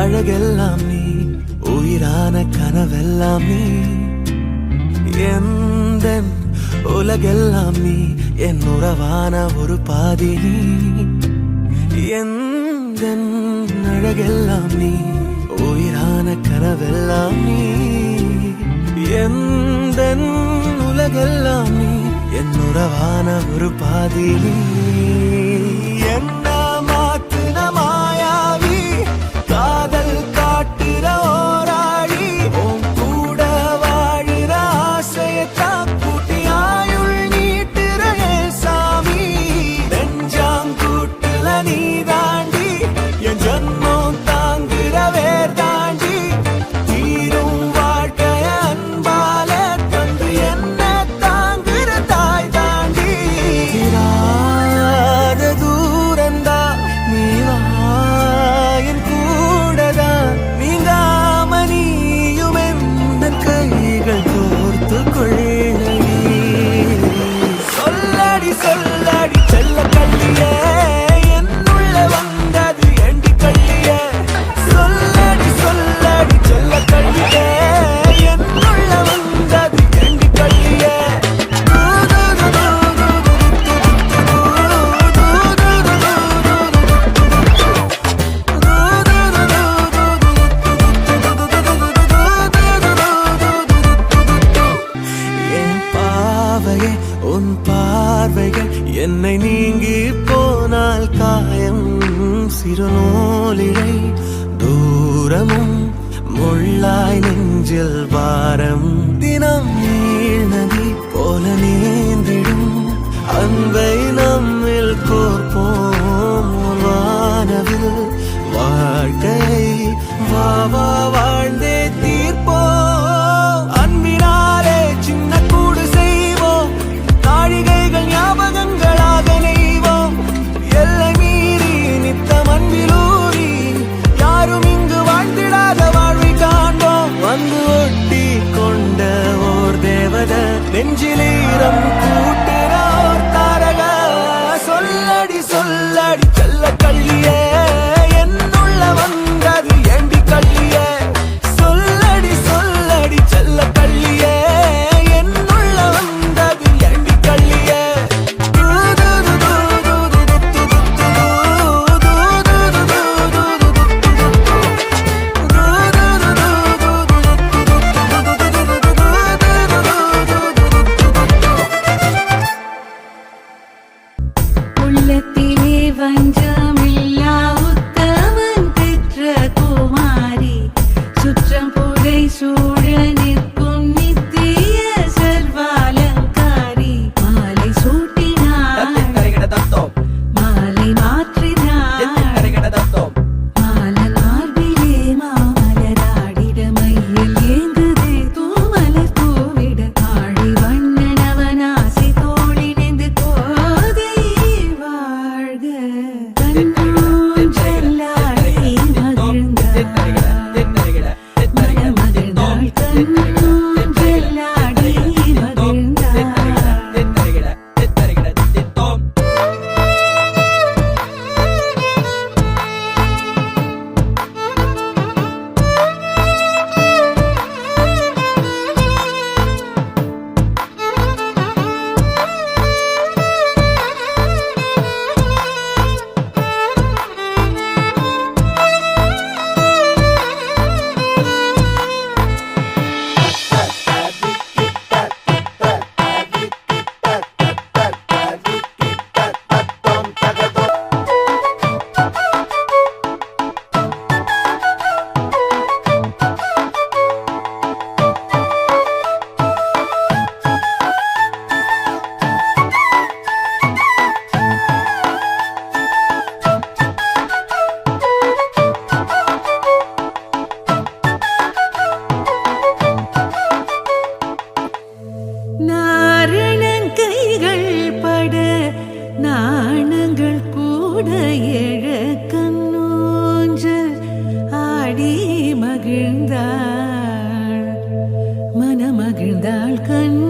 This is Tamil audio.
அழகெல்லாம் நீ, உயிரான கனவெல்லாம் நீ, எந்தன் உலகெல்லாம் நீ, என் உறவான ஒரு பாதி நீ, எந்தன் அழகெல்லாம் நீ, உயிரான கனவெல்லாம் நீ, எந்தன் உலகெல்லாம் நீ, என் உறவான ஒரு பாதி நீ. என்ன மாத்துன மாயாவி, காதல் காட்டுற ஓராடி, உன் கூட வாழுற ஆசையத்தான் கூட்டி ஆயுள் நீட்டுற சாமி. நெஞ்சாங்கூட்டுல நீ தாண்டி, என் ஜன்மம் தாங்குற வேர் தாண்டி, தீரும் வாழ்க்கைய அன்பால தந்து என்ன தாங்குற தாய் தாண்டி. தீராத தூரந்தா நீ வா என் கூடதா, நீங்காம நீயும் எந்த கைகள் கோர்த்து கொள்ளடி. சொல்லடி சொல்லடி செல்ல கள்ளியே, என்னுள்ள வந்தது எண்டி கள்ளியே. சொல்லடி சொல்லடி செல்ல கள்ளியே, என்னுள்ள வந்தது எண்டி கள்ளியே. என் பாவையே உன் பார்வைகள் என்னை நீங்கி போனால் காயம், சிறுநூலிழை தூரமும் முள்ளாய் நெஞ்சில் பாரம். தினம் நீழ்நதி போல நீந்திடும் அன்பை நம்மில் கோர்ப்போம். வானவில் வாழ்க்கை வா வா வாழ்ந்தே தீர்ப்போம். அன்பினாலே சின்ன கூடு செய்வோம், நாழிகைகள் ஞாபகங்களாக நெய்வோம். எல்லை மீறி நித்தம் அன்பிலூறி, யாரும் இங்கு வாழ்ந்திடாத வாழ்வை காண்போம். வந்து ஒட்டி கொண்ட ஓர் தேவத, நெஞ்சிலீரம் கூட்டுற ஓர் தாரக. சொல்லடி சொல்லடி செல்ல கள்ளியே, என்னுள்ள வந்தது ஏண்டி கள்ளியே. சொல்லடி சொல்லடி செல்ல கள்ளியே, என்னுள்ள வந்தது ஏண்டி கள்ளியே. உள்ளத்திலே வஞ்சமில்லா உத்தமன் பெற்ற குமாரி, சுற்றம் புடை சூழ நிற்கும் நித்திய சர்வாலங்காரி. மாலை சூட்டினாள், மாலை மாற்றினாள், மாலன் மார்பிலே மாமலராடிட, மையில் ஏங்குதே தூமலர் பூவிட. ஆழி வண்ணனவன் ஆசை தோழிணைந்து கோதை வாழ்க. கண்ணூன் செல்லாடி மகிழ்ந்தாள், மனமகிழ்ந்தாள். கண்ணூன் செல்லாடி மகிழ்ந்தாள். நாரணங்கைகள் பட நாணங்கள் கூட எழ, கண்ணூஞ்சல் ஆடி மகிழ்ந்தாள், மனமகிழ்ந்தாள். கண்